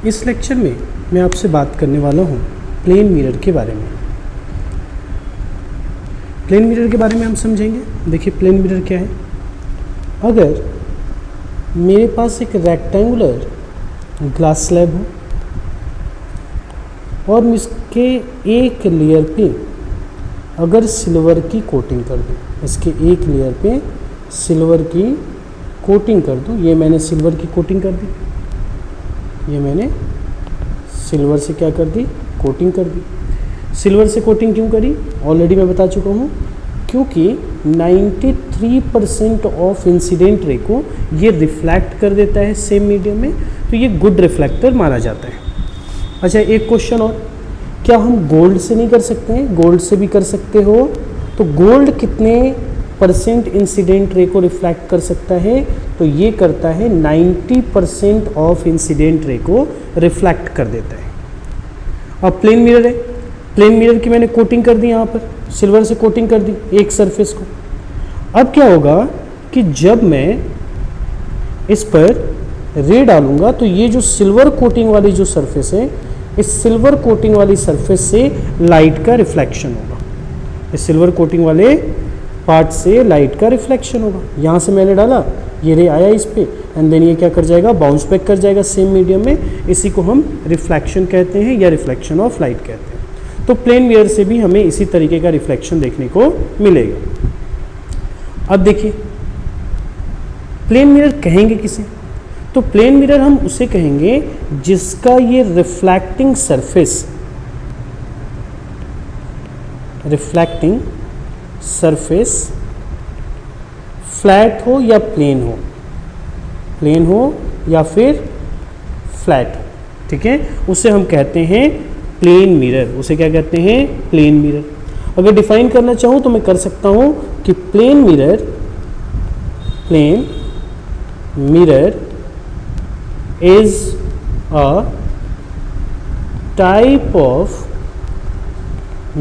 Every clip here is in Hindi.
इस लेक्चर में मैं आपसे बात करने वाला हूँ प्लेन मिरर के बारे में। प्लेन मिरर के बारे में हम समझेंगे। देखिए प्लेन मिरर क्या है। अगर मेरे पास एक रेक्टेंगुलर ग्लास स्लैब हो और मैं इसके एक लेयर पे अगर सिल्वर की कोटिंग कर दूँ, इसके एक लेयर पे सिल्वर की कोटिंग कर दूँ, ये मैंने सिल्वर की कोटिंग कर दी, ये मैंने सिल्वर से क्या कर दी, कोटिंग कर दी। सिल्वर से कोटिंग क्यों करी, ऑलरेडी मैं बता चुका हूँ, क्योंकि 93% ऑफ इंसिडेंट रे को ये रिफ्लेक्ट कर देता है सेम मीडियम में, तो ये गुड रिफ्लेक्टर माना जाता है। अच्छा एक क्वेश्चन और, क्या हम गोल्ड से नहीं कर सकते हैं? गोल्ड से भी कर सकते हो। तो गोल्ड कितने % इंसिडेंट रे को रिफ्लेक्ट कर सकता है? तो ये करता है 90% ऑफ इंसिडेंट रे को रिफ्लेक्ट कर देता है। अब प्लेन मिरर है, प्लेन मिरर की मैंने कोटिंग कर दी, यहाँ पर सिल्वर से कोटिंग कर दी एक सरफेस को। अब क्या होगा कि जब मैं इस पर रे डालूंगा तो ये जो सिल्वर कोटिंग वाली जो सरफेस है, इस सिल्वर कोटिंग वाली सरफेस से लाइट का रिफ्लेक्शन होगा, इस सिल्वर कोटिंग वाले पार्ट से लाइट का रिफ्लेक्शन होगा। यहाँ से मैंने डाला, ये रे आया इस पे, एंड देन ये क्या कर जाएगा, बाउंस बैक कर जाएगा सेम मीडियम में। इसी को हम रिफ्लेक्शन कहते हैं या रिफ्लेक्शन ऑफ लाइट कहते हैं। तो प्लेन मिरर से भी हमें इसी तरीके का रिफ्लेक्शन देखने को मिलेगा। अब देखिए प्लेन मिरर कहेंगे किसे? तो प्लेन मिरर हम उसे कहेंगे जिसका ये रिफ्लेक्टिंग सरफेस फ्लैट हो या प्लेन हो या फिर फ्लैट, ठीक है, उसे हम कहते हैं प्लेन मिरर। उसे क्या कहते हैं? Plane mirror. अगर डिफाइन करना चाहूँ तो मैं कर सकता हूँ कि plane mirror is a type of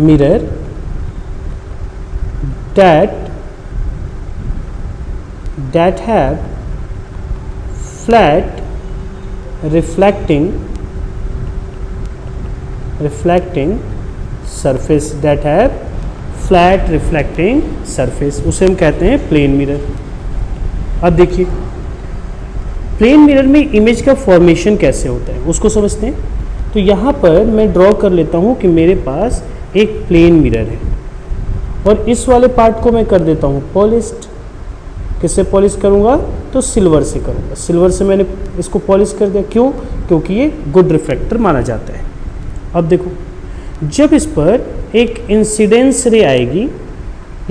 mirror that have flat reflecting surface, उसे हम कहते हैं प्लेन मिरर। अब देखिए प्लेन मिरर में इमेज का फॉर्मेशन कैसे होता है उसको समझते हैं। तो यहाँ पर मैं ड्रॉ कर लेता हूँ कि मेरे पास एक प्लेन मिरर है और इस वाले पार्ट को मैं कर देता हूँ पॉलिश्ड। किससे पॉलिश करूँगा? तो सिल्वर से करूँगा। सिल्वर से मैंने इसको पॉलिश कर दिया, क्यों? क्योंकि ये गुड रिफ्लेक्टर माना जाता है। अब देखो जब इस पर एक इंसिडेंस रे आएगी,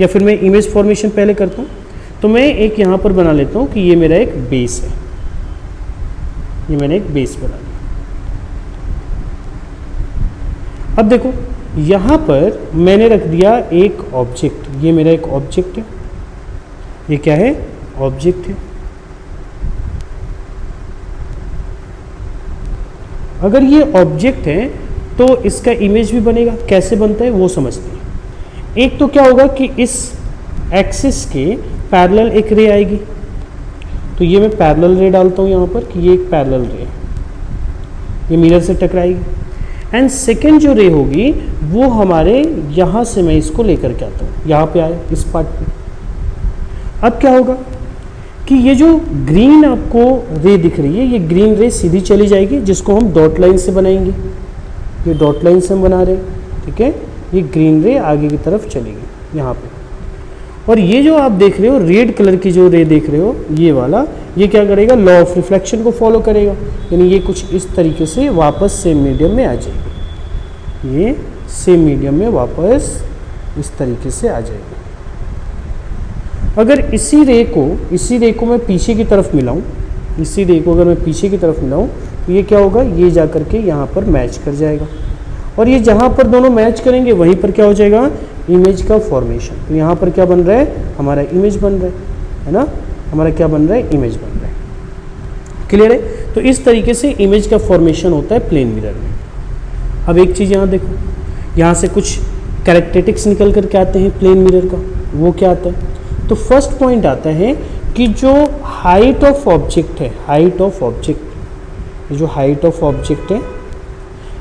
या फिर मैं इमेज फॉर्मेशन पहले करता हूँ, तो मैं एक यहाँ पर बना लेता हूँ कि ये मेरा एक बेस है, ये मैंने एक बेस बना लिया। अब देखो यहाँ पर मैंने रख दिया एक ऑब्जेक्ट, ये मेरा एक ऑब्जेक्ट है। ये क्या है? ऑब्जेक्ट है। अगर ये ऑब्जेक्ट है तो इसका इमेज भी बनेगा। कैसे बनता है वो समझते हैं। एक तो क्या होगा कि इस एक्सिस के पैरेलल एक रे आएगी, तो ये मैं पैरेलल रे डालता हूँ यहाँ पर कि ये एक पैरेलल रे है, ये मिरर से टकराएगी। एंड सेकेंड जो रे होगी वो हमारे यहाँ से मैं इसको लेकर के आता हूँ, यहाँ पे आया इस पार्ट पे। अब क्या होगा कि ये जो ग्रीन आपको रे दिख रही है, ये ग्रीन रे सीधी चली जाएगी, जिसको हम डॉट लाइन से बनाएंगे। ये डॉट लाइन से हम बना रहे हैं, ठीक है। ये ग्रीन रे आगे की तरफ चलेगी यहाँ पे। और ये जो आप देख रहे हो रेड कलर की जो रे देख रहे हो, ये वाला, ये क्या करेगा? लॉ ऑफ रिफ्लेक्शन को फॉलो करेगा, यानी ये कुछ इस तरीके से वापस सेम मीडियम में आ जाएगी। ये सेम मीडियम में वापस इस तरीके से आ जाएगी। अगर इसी रे को मैं पीछे की तरफ मिलाऊं, इसी रे को अगर मैं पीछे की तरफ मिलाऊं, तो ये क्या होगा? ये जा करके यहाँ पर मैच कर जाएगा, और ये जहाँ पर दोनों मैच करेंगे वहीं पर क्या हो जाएगा? इमेज का फॉर्मेशन। तो यहाँ पर क्या बन रहा है? हमारा इमेज बन रहा है ना, हमारा क्या बन रहा है? इमेज बन रहा है। क्लियर है? तो इस तरीके से इमेज का फॉर्मेशन होता है प्लेन मिरर में। अब एक चीज़ यहाँ देखो, यहाँ से कुछ कैरेक्टरिस्टिक्स निकल कर के आते हैं प्लेन मिरर का। वो क्या आता है? तो फर्स्ट पॉइंट आता है कि जो हाइट ऑफ ऑब्जेक्ट है, हाइट ऑफ ऑब्जेक्ट, ये जो हाइट ऑफ ऑब्जेक्ट है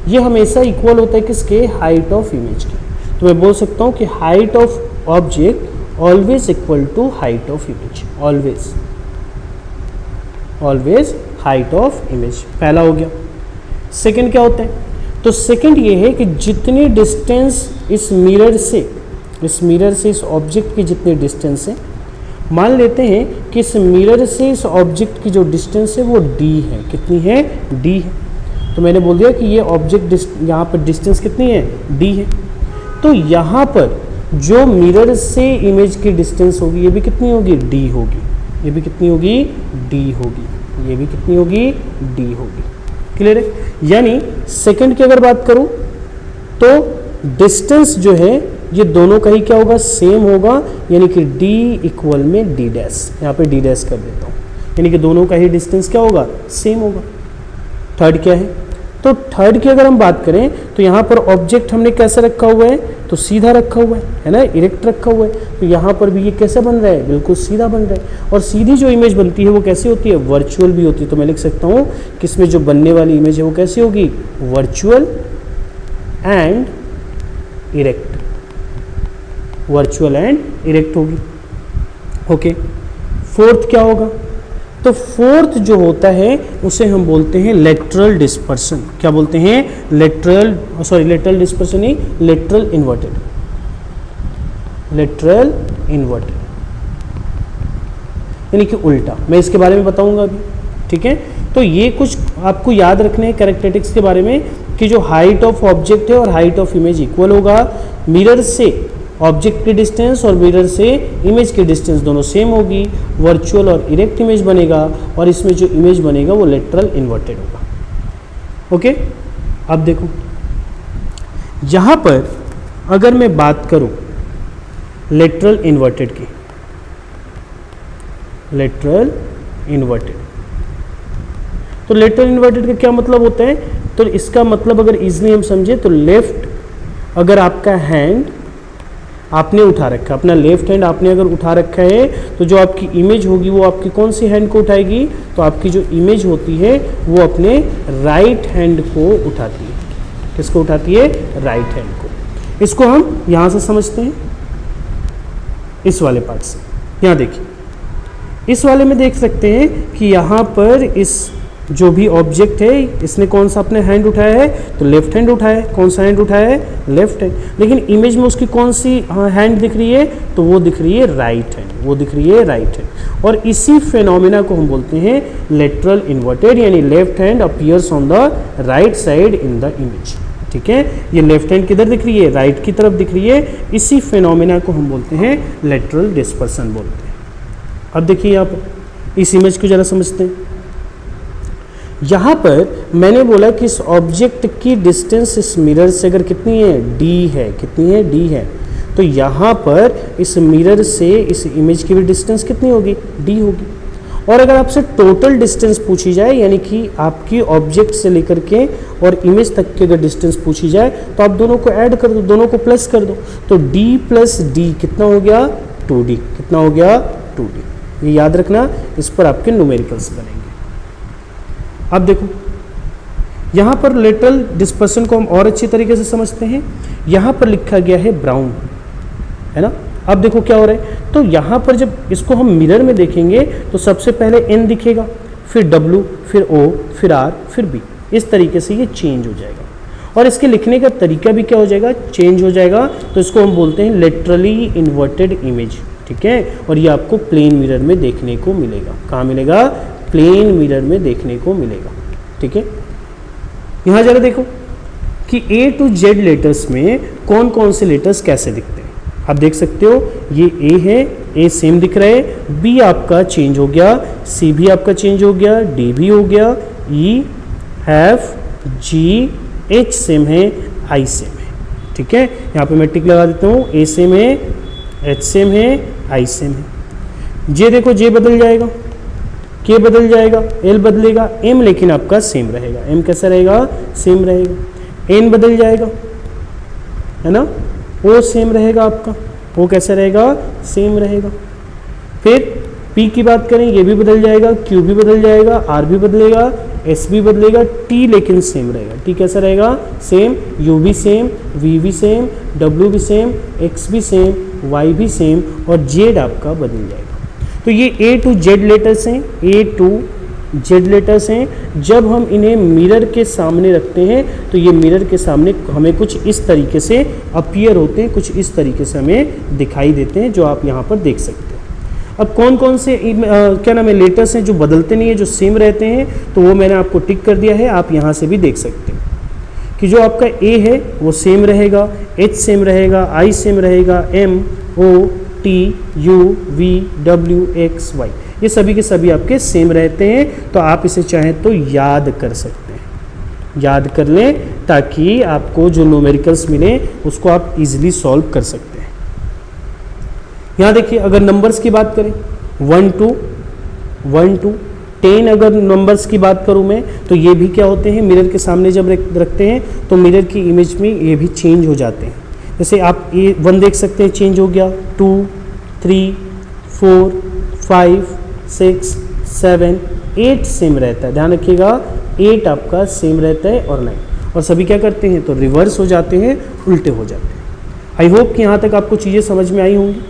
ये हमेशा इक्वल होता है किसके, हाइट ऑफ इमेज के। तो मैं बोल सकता हूँ कि height of object always equal to height of image, always height of image. पहला हो गया। सेकंड क्या होता है, तो सेकंड ये है कि जितनी डिस्टेंस इस मिरर से इस ऑब्जेक्ट की जितनी डिस्टेंस है, मान लेते हैं कि इस मिरर से इस ऑब्जेक्ट की जो डिस्टेंस है वो d है। कितनी है, d है। तो मैंने बोल दिया कि ये ऑब्जेक्ट यहाँ पर डिस्टेंस कितनी है, d है। तो यहाँ पर जो मिरर से इमेज की डिस्टेंस होगी ये भी कितनी होगी, d होगी। ये भी कितनी होगी, d होगी। ये भी कितनी होगी, d होगी। क्लियर है। यानी सेकंड की अगर बात करूँ तो डिस्टेंस जो है ये दोनों का ही क्या होगा, सेम होगा। यानी कि d इक्वल में d डैश, यहाँ पे d डैश कर देता हूँ। यानी कि दोनों का ही डिस्टेंस क्या होगा, सेम होगा। थर्ड क्या है, तो थर्ड की अगर हम बात करें तो यहाँ पर ऑब्जेक्ट हमने कैसे रखा हुआ है, तो सीधा रखा हुआ है ना, इरेक्ट रखा हुआ है। तो यहाँ पर भी ये कैसे बन रहा है, बिल्कुल सीधा बन रहा है। और सीधी जो इमेज बनती है वो कैसी होती है, वर्चुअल भी होती है। तो मैं लिख सकता हूँ कि इसमें जो बनने वाली इमेज है वो कैसी होगी, virtual and erect, virtual and erect होगी। ओके। फोर्थ क्या होगा, तो फोर्थ जो होता है उसे हम बोलते हैं लेटरल डिस्पर्सन। क्या बोलते हैं, लेटरल डिस्पर्सन नहीं, लेटरल इन्वर्टेड, यानी कि उल्टा। मैं इसके बारे में बताऊंगा अभी, ठीक है। तो ये कुछ आपको याद रखने हैं कैरेक्टरिस्टिक्स के बारे में कि जो हाइट ऑफ ऑब्जेक्ट है और हाइट ऑफ इमेज इक्वल होगा, मिरर से ऑब्जेक्ट की डिस्टेंस और मिरर से इमेज की डिस्टेंस दोनों सेम होगी, वर्चुअल और इरेक्ट इमेज बनेगा, और इसमें जो इमेज बनेगा वो लेटरल इन्वर्टेड होगा। ओके। अब देखो यहाँ पर अगर मैं बात करूँ लेटरल इन्वर्टेड की, लेटरल इन्वर्टेड, तो लेटरल इन्वर्टेड का क्या मतलब होता है, तो इसका मतलब अगर इजली हम समझे तो लेफ्ट, अगर आपका हैंड आपने उठा रखा, अपना लेफ्ट हैंड आपने अगर उठा रखा है, तो जो आपकी इमेज होगी वो आपकी कौन सी हैंड को उठाएगी, तो आपकी जो इमेज होती है वो अपने राइट हैंड को उठाती है। किसको उठाती है, राइट हैंड को। इसको हम यहाँ से समझते हैं, इस वाले पार्ट से। यहाँ देखिए, इस वाले में देख सकते हैं कि यहाँ पर इस जो भी ऑब्जेक्ट है इसने कौन सा अपने हैंड उठाया है, तो लेफ्ट हैंड उठाया है। कौन सा हैंड उठाया है, लेफ्ट हैंड। लेकिन इमेज में उसकी कौन सी हैंड दिख रही है, तो वो दिख रही है राइट हैंड, वो दिख रही है राइट हैंड। और इसी फेनोमेना को हम बोलते हैं लेटरल इन्वर्टेड, यानी left hand appears on the right side in the image. ठीक है, ये लेफ्ट हैंड किधर दिख रही है, राइट की तरफ दिख रही है। इसी फेनोमेना को हम बोलते हैं लेटरल डिस्पर्सन बोलते हैं। अब देखिए यहाँ पर इस इमेज को जरा समझते हैं। यहाँ पर मैंने बोला कि इस ऑब्जेक्ट की डिस्टेंस इस मिरर से अगर कितनी है, d है। कितनी है, d है। तो यहाँ पर इस मिरर से इस इमेज की भी डिस्टेंस कितनी होगी, d होगी। और अगर आपसे टोटल डिस्टेंस पूछी जाए, यानी कि आपकी ऑब्जेक्ट से लेकर के और इमेज तक की अगर डिस्टेंस पूछी जाए, तो आप दोनों को ऐड कर दो, दोनों को प्लस कर दो। तो d प्लस d कितना हो गया, 2d। कितना हो गया, 2d। ये याद रखना, इस पर आपके न्यूमेरिकल्स बनेंगे। अब देखो यहाँ पर लेटरल डिस्पर्सन को हम और अच्छी तरीके से समझते हैं। यहाँ पर लिखा गया है ब्राउन, है ना। अब देखो क्या हो रहा है, तो यहाँ पर जब इसको हम मिरर में देखेंगे तो सबसे पहले n दिखेगा, फिर w, फिर o, फिर r, फिर b। इस तरीके से ये चेंज हो जाएगा और इसके लिखने का तरीका भी क्या हो जाएगा, चेंज हो जाएगा। तो इसको हम बोलते हैं लेटरली इन्वर्टेड इमेज। ठीक है, और ये आपको प्लेन मिरर में देखने को मिलेगा। कहाँ मिलेगा, प्लेन मिरर में देखने को मिलेगा। ठीक है, यहाँ जरा देखो कि A to Z लेटर्स में कौन कौन से लेटर्स कैसे दिखते हैं। आप देख सकते हो ये A है, A सेम दिख रहा है, B आपका चेंज हो गया, C भी आपका चेंज हो गया, D भी हो गया, E, F, G, H same है, I सेम है। ठीक है, यहाँ पे मैं टिक लगा देता हूँ। A सेम है, H सेम है, I सेम है। J देखो, J बदल जाएगा, K बदल जाएगा, L बदलेगा, M लेकिन आपका सेम रहेगा। M कैसा रहेगा, सेम रहेगा। N बदल जाएगा, है ना। O सेम रहेगा आपका, O कैसा रहेगा, सेम रहेगा। फिर P की बात करें, ये भी बदल जाएगा, Q भी बदल जाएगा, R भी बदलेगा, एस भी बदलेगा, टी लेकिन सेम रहेगा। टी कैसा रहेगा? सेम, यू भी सेम, वी भी सेम, डब्ल्यू भी सेम, एक्स भी सेम, वाई भी सेम और जेड आपका बदल जाएगा। तो ये ए टू जेड लेटर्स हैं, ए टू जेड लेटर्स हैं। जब हम इन्हें मिरर के सामने रखते हैं तो ये मिरर के सामने हमें कुछ इस तरीके से अपीयर होते हैं, कुछ इस तरीके से हमें दिखाई देते हैं, जो आप यहाँ पर देख सकते हैं। अब कौन कौन से क्या नाम है लेटर्स हैं जो बदलते नहीं है, जो सेम रहते हैं, तो वो मैंने आपको टिक कर दिया है। आप यहाँ से भी देख सकते हैं कि जो आपका ए है वो सेम रहेगा, एच सेम रहेगा, आई सेम रहेगा, M, O, T, U, V, W, X, Y, ये सभी के सभी आपके सेम रहते हैं। तो आप इसे चाहें तो याद कर सकते हैं, याद कर लें ताकि आपको जो न्यूमेरिकल्स मिले उसको आप इजीली सॉल्व कर सकते हैं। यहाँ देखिए, अगर नंबर्स की बात करें 1 2 1 2 10, अगर नंबर्स की बात करूँ मैं, तो ये भी क्या होते हैं, मिरर के सामने जब रखते हैं तो मिरर की इमेज में ये भी चेंज हो जाते हैं। जैसे आप ये 1 देख सकते हैं चेंज हो गया, 2 3 4 5 6 7 8 सेम रहता है। ध्यान रखिएगा 8 आपका सेम रहता है और 9, और सभी क्या करते हैं तो रिवर्स हो जाते हैं, उल्टे हो जाते हैं। आई होप कि यहाँ तक आपको चीज़ें समझ में आई होंगी।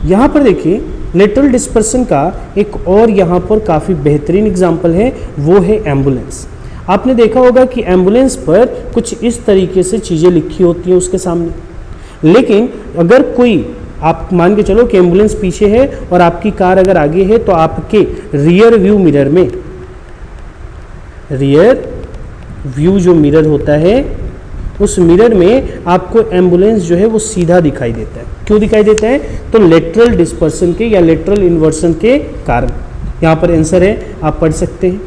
यहाँ पर देखिए लेटरल डिस्पर्सन का एक और यहाँ पर काफ़ी बेहतरीन एग्जाम्पल है, वो है एम्बुलेंस। आपने देखा होगा कि एम्बुलेंस पर कुछ इस तरीके से चीज़ें लिखी होती हैं उसके सामने, लेकिन अगर कोई आप मान के चलो कि एम्बुलेंस पीछे है और आपकी कार अगर आगे है, तो आपके रियर व्यू मिरर में, रियर व्यू जो मिरर होता है उस मिरर में आपको एम्बुलेंस जो है वो सीधा दिखाई देता है। क्यों दिखाई देता है? तो लेटरल डिस्पर्सन के या लेटरल इन्वर्सन के कारण। यहाँ पर आंसर है, आप पढ़ सकते हैं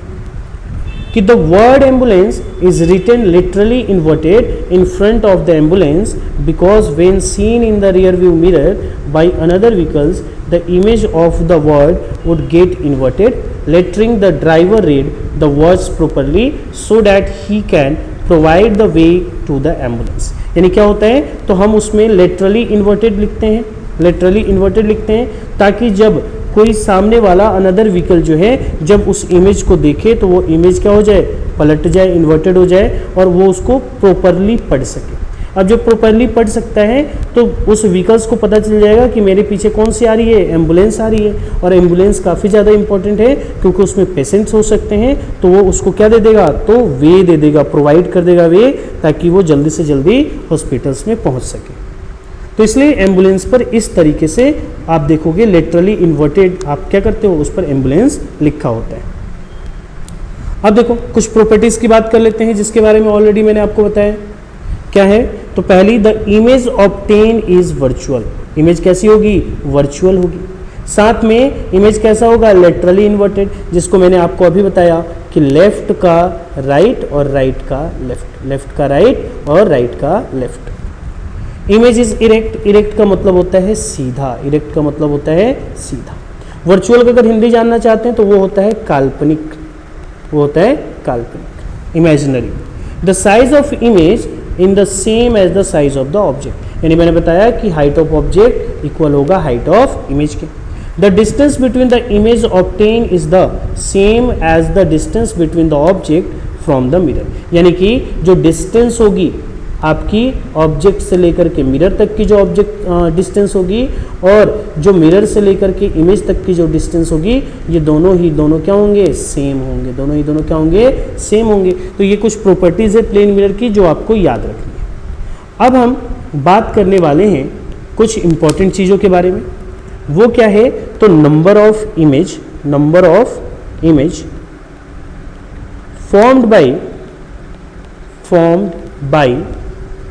कि the word ambulance is written literally inverted in front of the ambulance because when seen in the rear view mirror by another vehicles the image of the word would get inverted, lettering the driver read the words properly so that he can provide the way to the ambulance. यानी क्या होता है, तो हम उसमें लेटरली इन्वर्टेड लिखते हैं, लेटरली इन्वर्टेड लिखते हैं ताकि जब कोई सामने वाला अनदर व्हीकल जो है जब उस इमेज को देखे तो वो इमेज क्या हो जाए, पलट जाए, इन्वर्टेड हो जाए और वो उसको प्रॉपरली पढ़ सके। अब जो प्रॉपरली पढ़ सकता है तो उस व्हीकल्स को पता चल जाएगा कि मेरे पीछे कौन सी आ रही है, एम्बुलेंस आ रही है। और एम्बुलेंस काफ़ी ज़्यादा इंपॉर्टेंट है क्योंकि उसमें पेशेंट्स हो सकते हैं, तो वो उसको क्या दे देगा, तो वे दे देगा, प्रोवाइड कर देगा वे, ताकि वो जल्दी से जल्दी हॉस्पिटल्स में पहुंच सके। तो इसलिए एम्बुलेंस पर इस तरीके से आप देखोगे लिटरली इन्वर्टेड आप क्या करते हो, उस पर एम्बुलेंस लिखा होता है। अब देखो कुछ प्रॉपर्टीज़ की बात कर लेते हैं जिसके बारे में ऑलरेडी मैंने आपको बताया। क्या है, तो पहली the image obtain is virtual. Image कैसी होगी, वर्चुअल होगी। साथ में इमेज कैसा होगा, लेटरली इन्वर्टेड, जिसको मैंने आपको अभी बताया कि लेफ्ट का राइट और राइट का लेफ्ट, लेफ्ट का राइट और राइट का left. Image is erect, erect का मतलब होता है सीधा, इरेक्ट का मतलब होता है सीधा। वर्चुअल का अगर हिंदी जानना चाहते हैं तो वो होता है काल्पनिक, वो होता है काल्पनिक, imaginary. The size of image in the same as the size of the object, यानी मैंने बताया कि हाइट ऑफ ऑब्जेक्ट इक्वल होगा हाइट ऑफ इमेज के। The distance between the image obtain is the same as the distance between the object from the mirror, यानी कि जो डिस्टेंस होगी आपकी ऑब्जेक्ट से लेकर के मिरर तक की जो ऑब्जेक्ट डिस्टेंस होगी और जो मिरर से लेकर के इमेज तक की जो डिस्टेंस होगी, ये दोनों क्या होंगे, सेम होंगे, दोनों क्या होंगे, सेम होंगे। तो ये कुछ प्रॉपर्टीज़ है प्लेन मिरर की जो आपको याद रखनी है। अब हम बात करने वाले हैं कुछ इंपॉर्टेंट चीज़ों के बारे में। वो क्या है, तो number of image formed by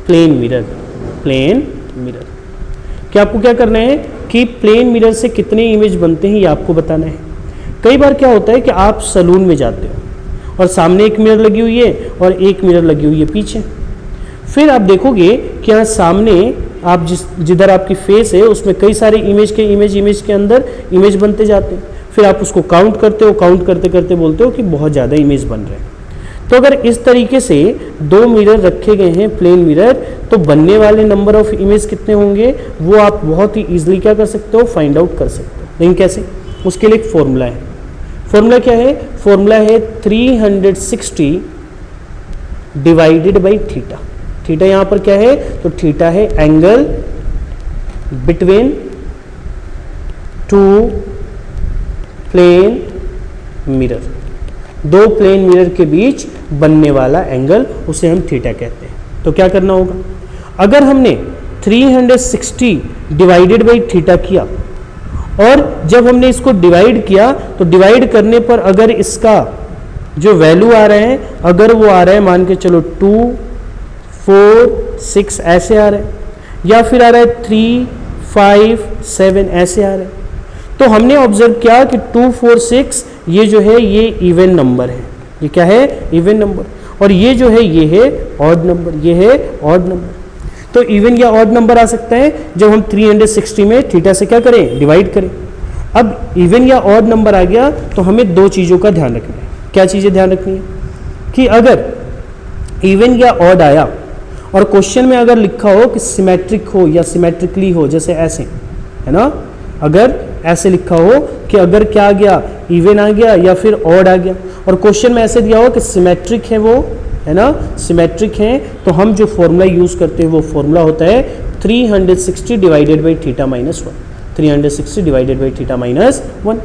plane mirror. क्या आपको क्या करना है कि प्लेन मिरर से कितने इमेज बनते हैं ये आपको बताना है। कई बार क्या होता है कि आप सैलून में जाते हो और सामने एक मिरर लगी हुई है और एक मिरर लगी हुई है पीछे। फिर आप देखोगे कि यहाँ सामने आप जिधर आपकी फेस है उसमें कई सारे इमेज के अंदर इमेज बनते जाते हैं। फिर आप उसको काउंट करते हो, काउंट करते करते बोलते हो कि बहुत ज़्यादा इमेज बन रहे हैं। तो अगर इस तरीके से दो मिरर रखे गए हैं प्लेन मिरर, तो बनने वाले नंबर ऑफ इमेज कितने होंगे वो आप बहुत ही ईजिली क्या कर सकते हो, फाइंड आउट कर सकते हो। लेकिन कैसे, उसके लिए एक फॉर्मूला है। फॉर्मूला क्या है? फॉर्मूला है 360 डिवाइडेड बाई थीटा। थीटा यहां पर क्या है? तो थीटा है angle between two plane mirror, दो प्लेन मिरर के बीच बनने वाला एंगल, उसे हम थीटा कहते हैं। तो क्या करना होगा? अगर हमने 360 डिवाइडेड बाई थीटा किया और जब हमने इसको डिवाइड किया तो डिवाइड करने पर अगर इसका जो वैल्यू आ रहे हैं, अगर वो आ रहा है मान के चलो 2, 4, 6 ऐसे आ रहे हैं, या फिर आ रहा है 3, 5, 7 ऐसे आ रहे हैं, तो हमने ऑब्जर्व किया कि 2, 4, 6 ये जो है ये इवन नंबर है। ये क्या है? Even number. और ये जो है ये है ऑड नंबर, ये है ऑड नंबर। तो इवन या ऑड नंबर आ सकता है जब हम 360 में थीटा से क्या करें? डिवाइड करें। अब इवन या ऑड नंबर आ गया तो हमें दो चीज़ों का ध्यान रखना है। क्या चीज़ें ध्यान रखनी है? कि अगर इवन या ऑड आया और क्वेश्चन में अगर लिखा हो कि सिमेट्रिक हो या सिमेट्रिकली हो, जैसे ऐसे है ना, अगर ऐसे लिखा हो कि अगर क्या आ गया? इवन आ गया या फिर ऑड आ गया, और क्वेश्चन में ऐसे दिया हो कि सिमेट्रिक है, वो है ना, सिमेट्रिक है, तो हम जो फॉर्मूला यूज़ करते हैं वो फॉर्मूला होता है 360 divided by theta minus 1, 360 divided by theta minus 1।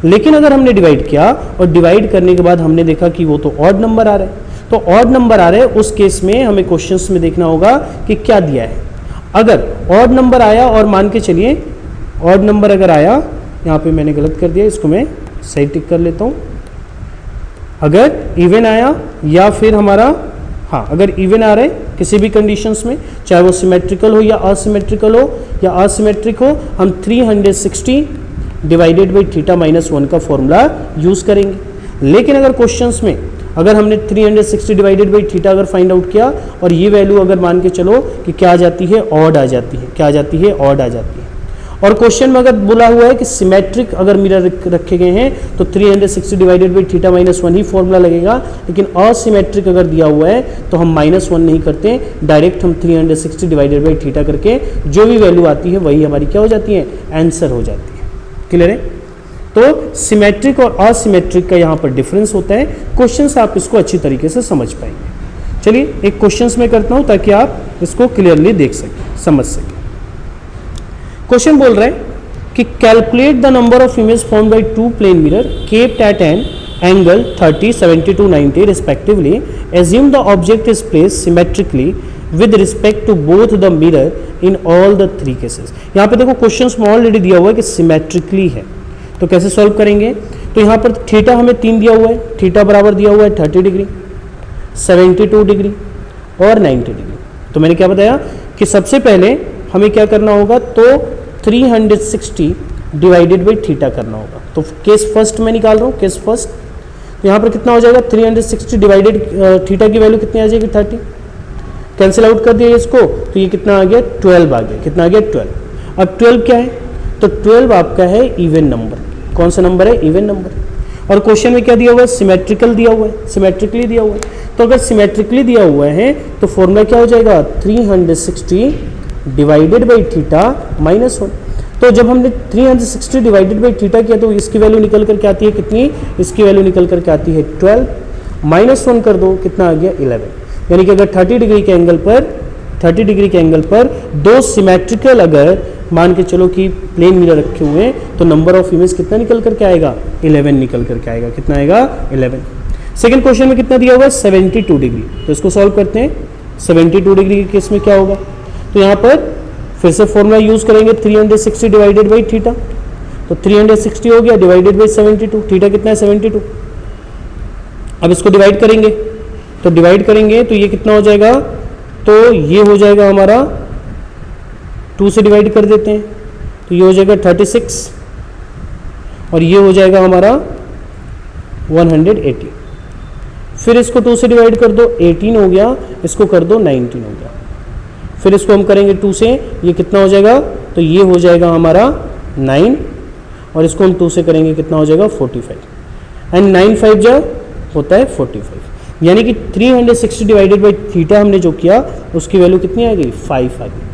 लेकिन अगर हमने डिवाइड किया और डिवाइड करने के बाद हमने देखा कि वो तो ऑड नंबर आ रहा है, तो ऑड नंबर आ रहे हैं, उस केस में हमें क्वेश्चंस में देखना होगा कि क्या दिया है। अगर ऑड नंबर आया और मान के चलिए ऑड नंबर अगर आया, यहाँ पे मैंने गलत कर दिया, इसको मैं सही टिक कर लेता हूँ। अगर इवन आया या फिर हमारा, हाँ, अगर इवन आ रहा है किसी भी कंडीशंस में, चाहे वो सिमेट्रिकल हो या असिमेट्रिकल हो या असिमेट्रिक हो, हम 360 डिवाइडेड बाई थीटा माइनस 1 का फॉर्मूला यूज़ करेंगे। लेकिन अगर क्वेश्चंस में अगर हमने 360 डिवाइडेड बाई थीटा अगर फाइंड आउट किया और ये वैल्यू अगर मान के चलो कि क्या आ जाती है? ऑड आ जाती है। क्या आ जाती है? ऑड आ जाती है। और क्वेश्चन में अगर बोला हुआ है कि सिमेट्रिक अगर मिरर रखे गए हैं तो 360 divided by theta minus 1 he formula लगेगा। लेकिन असिमेट्रिक अगर दिया हुआ है तो हम -1 नहीं करते, डायरेक्ट हम 360 डिवाइडेड बाई थीटा करके जो भी वैल्यू आती है वही हमारी क्या हो जाती है? आंसर हो जाती है। क्लियर है? तो सिमेट्रिक और असिमेट्रिक का यहाँ पर डिफरेंस होता है। क्वेश्चंस आप इसको अच्छी तरीके से समझ पाएंगे। चलिए एक क्वेश्चंस में करता हूँ ताकि आप इसको क्लियरली देख सकें, समझ सकें। क्वेश्चन बोल रहा है कि calculate the number of image formed by two plane mirror kept at an angle 30, 72, 90 respectively. Assume the object is placed symmetrically with respect to both the mirror in all the three cases. यहाँ पे देखो क्वेश्चंस में ऑलरेडी दिया हुआ है कि सिमेट्रिकली है, तो कैसे सॉल्व करेंगे? तो यहाँ पर थीटा हमें 3 दिया हुआ है, थीटा बराबर दिया हुआ है 30 डिग्री, 72 डिग्री और 90 डिग्री। तो मैंने क्या बताया कि सबसे पहले हमें क्या करना होगा? तो 360 डिवाइडेड बाई थीटा करना होगा। तो केस फर्स्ट में निकाल रहा हूँ, केस फर्स्ट। तो यहाँ पर कितना हो जाएगा? 360 डिवाइडेड थीटा की वैल्यू कितनी आ जाएगी? 30। कैंसिल आउट कर दिया इसको, तो ये कितना आ गया? 12 आ गया। कितना आ गया? 12। अब 12 क्या है? तो 12 आपका है इवन नंबर। कौन सा नंबर है? Even number. और क्वेश्चन में क्या दिया हुआ है? सिमेट्रिकल दिया हुआ है, सिमेट्रिकली दिया हुआ है। तो अगर सिमेट्रिकली दिया हुआ है तो फॉर्मूला क्या हो जाएगा? 360 डिवाइडेड बाई थीटा माइनस 1। तो जब हमने 360 डिवाइडेड बाई थीटा किया तो इसकी वैल्यू निकल करके आती है कितनी? इसकी वैल्यू निकल करके आती है 12, -1 कर दो, कितना आ गया? 11। यानी कि अगर 30 डिग्री के एंगल पर दो सिमेट्रिकल अगर मान के चलो कि प्लेन मिरर रखे हुए हैं तो नंबर ऑफ इमेज कितना निकल करके आएगा? 11 निकल करके आएगा। कितना आएगा? 11। सेकंड क्वेश्चन में कितना दिया हुआ है? 72 डिग्री। तो इसको सॉल्व करते हैं। 72 डिग्री के केस में क्या होगा? तो यहाँ पर फिर से फॉर्मूला यूज करेंगे 360 डिवाइडेड बाई थीटा। तो 360 हो गया डिवाइडेड बाई 72। थीटा कितना है? 72। अब इसको डिवाइड करेंगे, तो डिवाइड करेंगे तो ये कितना हो जाएगा? तो ये हो जाएगा हमारा 2 से डिवाइड कर देते हैं तो ये हो जाएगा 36 और ये हो जाएगा हमारा 180। फिर इसको 2 से डिवाइड कर दो, 18 हो गया। इसको कर दो 19 हो गया। फिर इसको हम करेंगे 2 से, ये कितना हो जाएगा? तो ये हो जाएगा हमारा 9 और इसको हम 2 से करेंगे कितना हो जाएगा? 45 एंड 9 5 जा होता है 45। यानी कि 360 डिवाइडेड बाई थीटा हमने जो किया उसकी वैल्यू कितनी आ गई? 5 आ गई।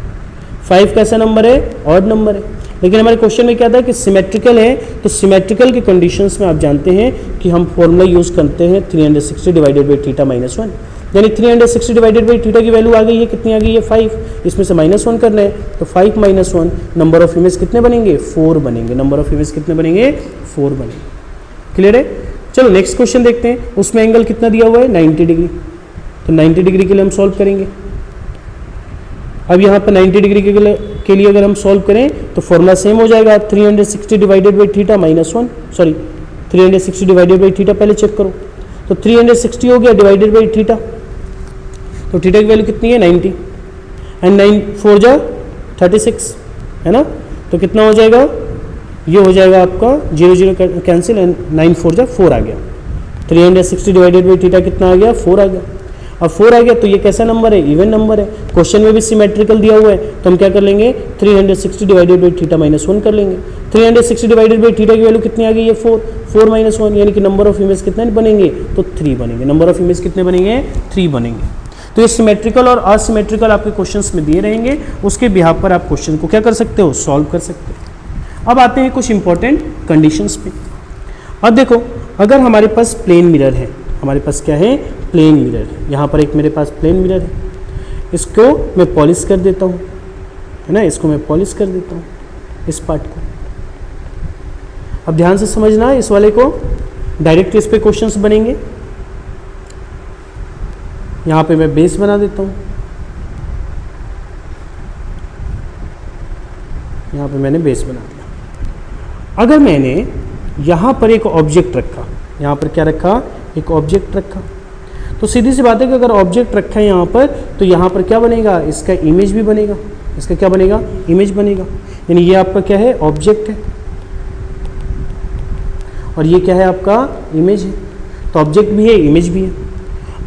5 कैसा नंबर है? ऑड नंबर है। लेकिन हमारे क्वेश्चन में क्या था कि सिमेट्रिकल है, तो सिमेट्रिकल के कंडीशंस में आप जानते हैं कि हम फॉर्मूला यूज़ करते हैं 360 डिवाइडेड बाई थीटा माइनस 1, यानी 360 डिवाइडेड बाई थीटा की वैल्यू आ गई है, कितनी आ गई है 5, इसमें से -1 करना है, तो 5 - 1 नंबर ऑफ इमेज कितने बनेंगे 4 बनेंगे, नंबर ऑफ इमेज कितने बनेंगे 4 बनेंगे। क्लियर है? चलो नेक्स्ट क्वेश्चन देखते हैं, उसमें एंगल कितना दिया हुआ है 90 डिग्री, तो 90 डिग्री के लिए हम सॉल्व करेंगे। अब यहाँ पर 90 डिग्री के लिए अगर हम सॉल्व करें तो फॉर्मूला सेम हो जाएगा, 360 divided by theta minus 1, sorry 360 divided by theta पहले चेक करो, तो 360 हो गया डिवाइडेड बाई थीटा, तो थीटा की वैल्यू कितनी है 90 एंड 9 4 जा 36 है ना, तो कितना हो जाएगा, ये हो जाएगा आपका 0 0 कैंसिल एंड 9 4 जा 4 आ गया, 360 डिवाइडेड बाई थीटा कितना आ गया 4 आ गया। अब 4 आ गया तो ये कैसा नंबर है, इवन नंबर है, क्वेश्चन में भी सिमेट्रिकल दिया हुआ है, तो हम क्या कर लेंगे 360 डिवाइडेड बाई थीटा माइनस 1 कर लेंगे। 360 डिवाइडेड बाई थीटा की वैल्यू कितनी आ गई है 4, 4 - 1 यानी कि नंबर ऑफ इमेज कितने बनेंगे, तो 3 बनेंगे, नंबर ऑफ इमेज कितने बनेंगे 3 बनेंगे। तो ये सिमेट्रिकल और असिमेट्रिकल आपके क्वेश्चंस में दिए रहेंगे, उसके बिहाफ पर आप क्वेश्चन को क्या कर सकते हो, सॉल्व कर सकते हो। अब आते हैं कुछ इंपॉर्टेंट कंडीशंस पे। अब देखो, अगर हमारे पास प्लेन मिरर है, हमारे पास क्या है प्लेन मिरर है, यहाँ पर एक मेरे पास प्लेन मिरर है, इसको मैं पॉलिश कर देता हूँ, है ना, इसको मैं पॉलिश कर देता हूँ इस पार्ट को। अब ध्यान से समझना इस वाले को, डायरेक्ट इस पे क्वेश्चंस बनेंगे। यहाँ पे मैं बेस बना देता हूँ, यहाँ पे मैंने बेस बना दिया। अगर मैंने यहाँ पर एक ऑब्जेक्ट रखा, यहाँ पर क्या रखा, एक ऑब्जेक्ट रखा, तो सीधी सी बात है कि अगर ऑब्जेक्ट रखा है यहाँ पर, तो यहाँ पर क्या बनेगा, इसका इमेज भी बनेगा, इसका क्या बनेगा, इमेज बनेगा, यानी ये आपका क्या है ऑब्जेक्ट है और ये क्या है आपका इमेज है, तो ऑब्जेक्ट भी है इमेज भी है।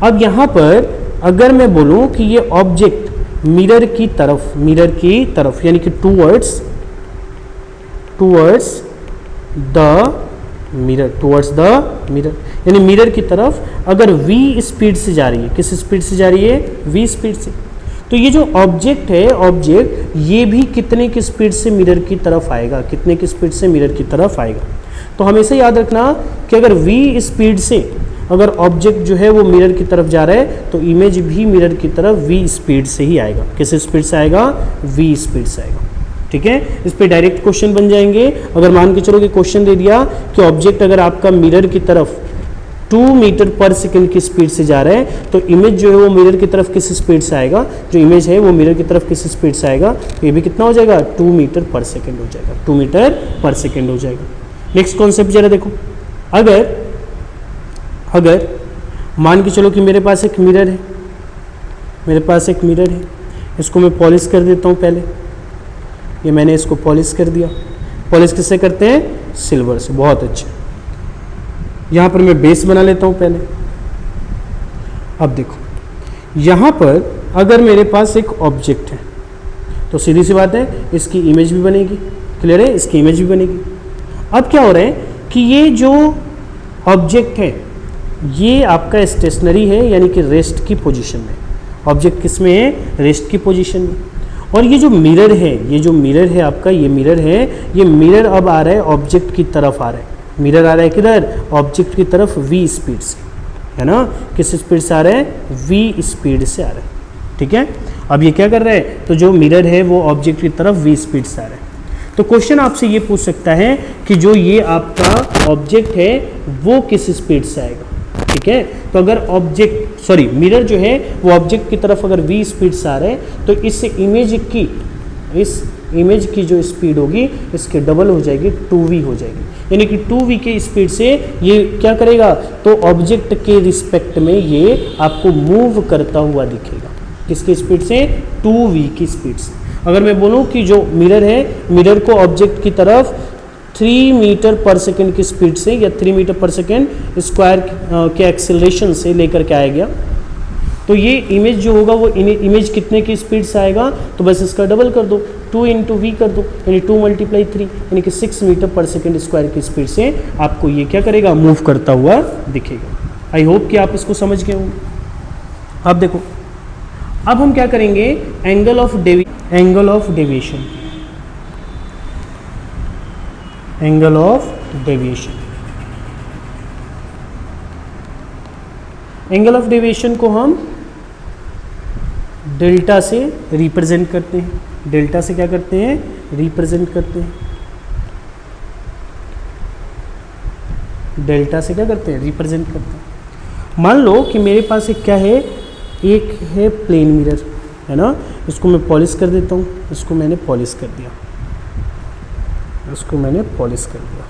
अब यहाँ पर अगर मैं बोलूँ कि ये ऑब्जेक्ट मिरर की तरफ यानी कि टूवर्ड्स द मिरर यानी मिरर की तरफ अगर v स्पीड से जा रही है, किस स्पीड से जा रही है, v स्पीड से, तो ये जो ऑब्जेक्ट है, ऑब्जेक्ट ये भी कितने की स्पीड से मिरर की तरफ आएगा, कितने की स्पीड से मिरर की तरफ आएगा। तो हमेशा याद रखना कि अगर v स्पीड से अगर ऑब्जेक्ट जो है वो मिरर की तरफ जा रहा है, तो इमेज भी मिरर की तरफ v स्पीड से ही आएगा। किस स्पीड से आएगा, v स्पीड से आएगा। ठीक है, इस पे डायरेक्ट क्वेश्चन बन जाएंगे। अगर मान के चलो कि क्वेश्चन दे दिया कि ऑब्जेक्ट अगर आपका मिरर की तरफ 2 मीटर पर सेकंड की स्पीड से जा रहा है, तो इमेज जो है वो मिरर की तरफ किस स्पीड से आएगा, जो इमेज है वो मिरर की तरफ किस स्पीड से आएगा, तो ये भी कितना हो जाएगा 2 मीटर पर सेकंड हो जाएगा, 2 मीटर पर सेकंड हो जाएगा। नेक्स्ट कॉन्सेप्ट जरा देखो, अगर मान के चलो कि मेरे पास एक मिरर है, इसको मैं पॉलिश कर देता हूँ। पहले ये मैंने इसको पॉलिश कर दिया, पॉलिश किससे करते हैं, सिल्वर से, बहुत अच्छे। यहाँ पर मैं बेस बना लेता हूँ पहले। अब देखो, यहाँ पर अगर मेरे पास एक ऑब्जेक्ट है, तो सीधी सी बात है इसकी इमेज भी बनेगी, क्लियर है, इसकी इमेज भी बनेगी। अब क्या हो रहा है कि ये जो ऑब्जेक्ट है ये आपका स्टेशनरी है, यानी कि रेस्ट की पोजीशन में। ऑब्जेक्ट किस में है, रेस्ट की पोजीशन में। और ये जो मिरर है आपका, ये मिरर अब आ रहा है ऑब्जेक्ट की तरफ आ रहा है, मिरर आ रहा है किधर, ऑब्जेक्ट की तरफ v स्पीड से, है ना, किस स्पीड से आ रहा है, v स्पीड से आ रहा है। ठीक है, अब ये क्या कर रहा है, तो जो मिरर है वो ऑब्जेक्ट की तरफ v स्पीड से आ रहा है। तो क्वेश्चन आपसे ये पूछ सकता है कि जो ये आपका ऑब्जेक्ट है वो किस स्पीड से आएगा। ठीक है, तो अगर मिरर जो है वो ऑब्जेक्ट की तरफ अगर v स्पीड से आ रहा है, तो इस इमेज की जो स्पीड होगी इसके डबल हो जाएगी, 2v हो जाएगी, यानी कि 2v के स्पीड से ये क्या करेगा, तो ऑब्जेक्ट के रिस्पेक्ट में ये आपको मूव करता हुआ दिखेगा। किसकी स्पीड से, 2v की स्पीड से। अगर मैं बोलूँ कि जो मिरर है, मिरर को ऑब्जेक्ट की तरफ 3 मीटर पर सेकेंड की स्पीड से या 3 मीटर पर सेकेंड स्क्वायर के एक्सेलरेशन से लेकर के आया गया, तो ये इमेज जो होगा वो इमेज कितने की स्पीड से आएगा, तो बस इसका डबल कर दो, 2 × v कर दो, यानी 2 × 3 यानी कि 6 मीटर पर सेकेंड स्क्वायर की स्पीड से आपको ये क्या करेगा, मूव करता हुआ दिखेगा। आई होप कि आप इसको समझ गए होंगे। अब देखो, अब हम क्या करेंगे, angle of deviation. Angle of deviation. Angle of deviation को हम डेल्टा से रिप्रेजेंट करते हैं। डेल्टा से क्या करते हैं? रिप्रेजेंट करते हैं। डेल्टा से क्या करते हैं? रिप्रेजेंट करते हैं। मान लो कि मेरे पास एक क्या है, एक है प्लेन मिरर, है ना, इसको मैं पॉलिश कर देता हूँ। इसको मैंने पॉलिश कर दिया, इसको मैंने पॉलिश कर दिया।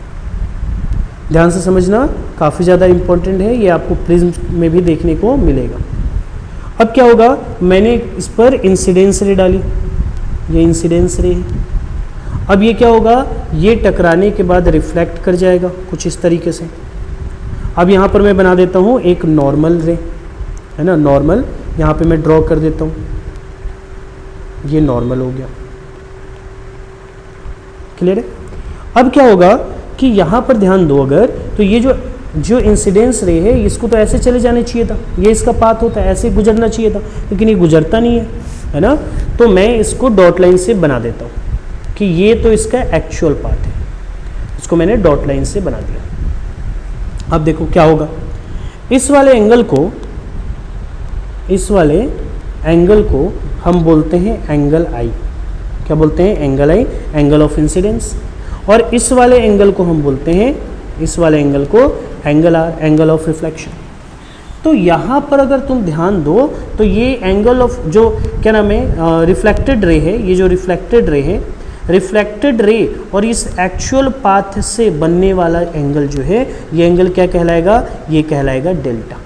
ध्यान से समझना, काफ़ी ज़्यादा इम्पोर्टेंट है, ये आपको प्रिज्म में भी देखने को मिलेगा। अब क्या होगा, मैंने इस पर इंसिडेंस रे डाली, ये इंसिडेंस रे है। अब ये क्या होगा, ये टकराने के बाद रिफ्लेक्ट कर जाएगा कुछ इस तरीके से। अब यहाँ पर मैं बना देता हूँ एक नॉर्मल रे, है ना, नॉर्मल यहाँ पे मैं ड्रॉ कर देता हूँ, ये नॉर्मल हो गया। क्लियर है? अब क्या होगा कि यहाँ पर ध्यान दो, अगर तो ये जो इंसिडेंस रे है, इसको तो ऐसे चले जाने चाहिए था, ये इसका पाथ होता है, ऐसे गुजरना चाहिए था, लेकिन ये गुजरता नहीं है ना। तो मैं इसको डॉट लाइन से बना देता हूँ कि ये तो इसका एक्चुअल पाथ है, इसको मैंने डॉट लाइन से बना दिया। अब देखो क्या होगा, इस वाले एंगल को हम बोलते हैं एंगल आई। क्या बोलते हैं? Angle I, angle of incidence. और इस वाले एंगल को हम बोलते हैं, इस वाले एंगल को angle R, angle of reflection. तो यहाँ पर अगर तुम ध्यान दो तो ये एंगल ऑफ जो क्या नाम है, रिफ्लेक्टेड रे है, ये जो रिफ्लेक्टेड रे है, रिफ्लेक्टेड रे और इस एक्चुअल पाथ से बनने वाला एंगल जो है, ये एंगल क्या कहलाएगा? ये कहलाएगा डेल्टा।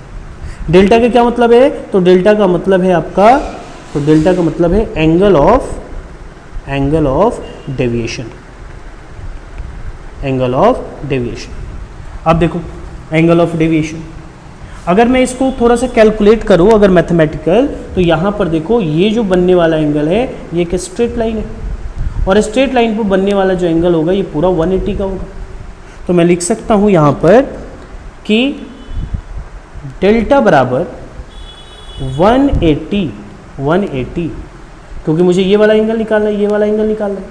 डेल्टा का क्या मतलब है? तो डेल्टा का मतलब है आपका, तो डेल्टा का मतलब है angle of deviation, angle of deviation. अब देखो एंगल ऑफ डेविएशन, अगर मैं इसको थोड़ा सा कैलकुलेट करूं अगर मैथमेटिकल, तो यहाँ पर देखो ये जो बनने वाला एंगल है ये एक स्ट्रेट लाइन है, और स्ट्रेट लाइन पर बनने वाला जो एंगल होगा ये पूरा 180 का होगा। तो मैं लिख सकता हूँ यहाँ पर कि डेल्टा बराबर 180, क्योंकि मुझे ये वाला एंगल निकालना है, ये वाला एंगल निकालना है।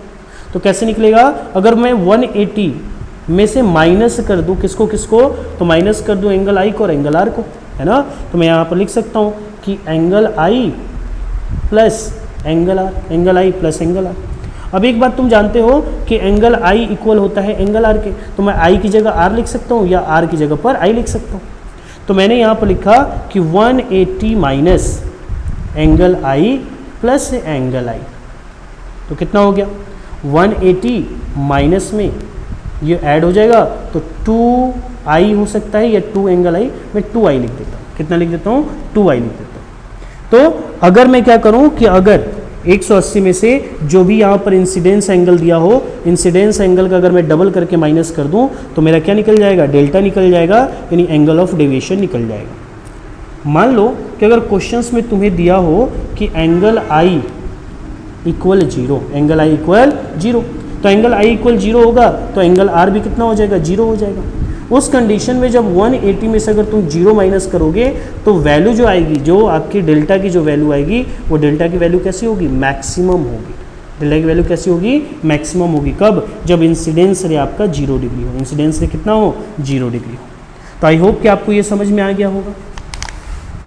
तो कैसे निकलेगा, अगर मैं 180 में से माइनस कर दूं किसको किसको, तो माइनस कर दूं एंगल आई को और एंगल आर को, है ना। तो मैं यहाँ पर लिख सकता हूँ कि angle I plus angle R, angle I plus angle R. अब एक बात तुम जानते हो कि एंगल आई इक्वल होता है एंगल आर के, तो मैं आई की जगह आर लिख सकता हूँ या आर की जगह पर आई लिख सकता हूँ। तो मैंने यहाँ पर लिखा कि 180 minus angle I plus angle आई, तो कितना हो गया, 180 माइनस में ये ऐड हो जाएगा तो 2i हो सकता है या 2 एंगल आई, मैं 2i लिख देता हूँ। कितना लिख देता हूँ? 2i लिख देता हूँ। तो अगर मैं क्या करूँ कि अगर 180 में से जो भी यहाँ पर इंसिडेंस एंगल दिया हो, इंसिडेंस एंगल का अगर मैं डबल करके माइनस कर दूँ तो मेरा क्या निकल जाएगा? डेल्टा निकल जाएगा, यानी एंगल ऑफ डेविएशन निकल जाएगा। मान लो कि अगर क्वेश्चंस में तुम्हें दिया हो कि angle I equal 0, angle I equal 0, तो एंगल आई इक्वल 0 होगा तो एंगल आर भी कितना हो जाएगा? 0 हो जाएगा। उस कंडीशन में जब 180 में से अगर तुम 0 माइनस करोगे तो वैल्यू जो आएगी, जो आपकी डेल्टा की जो वैल्यू आएगी, वो डेल्टा की वैल्यू कैसी होगी? मैक्सिमम होगी। डेल्टा की वैल्यू कैसी होगी? मैक्सिमम होगी। कब? जब इंसिडेंस रे आपका 0 डिग्री हो, इंसिडेंस रे कितना हो? 0 डिग्री हो। तो आई होप कि आपको ये समझ में आ गया होगा।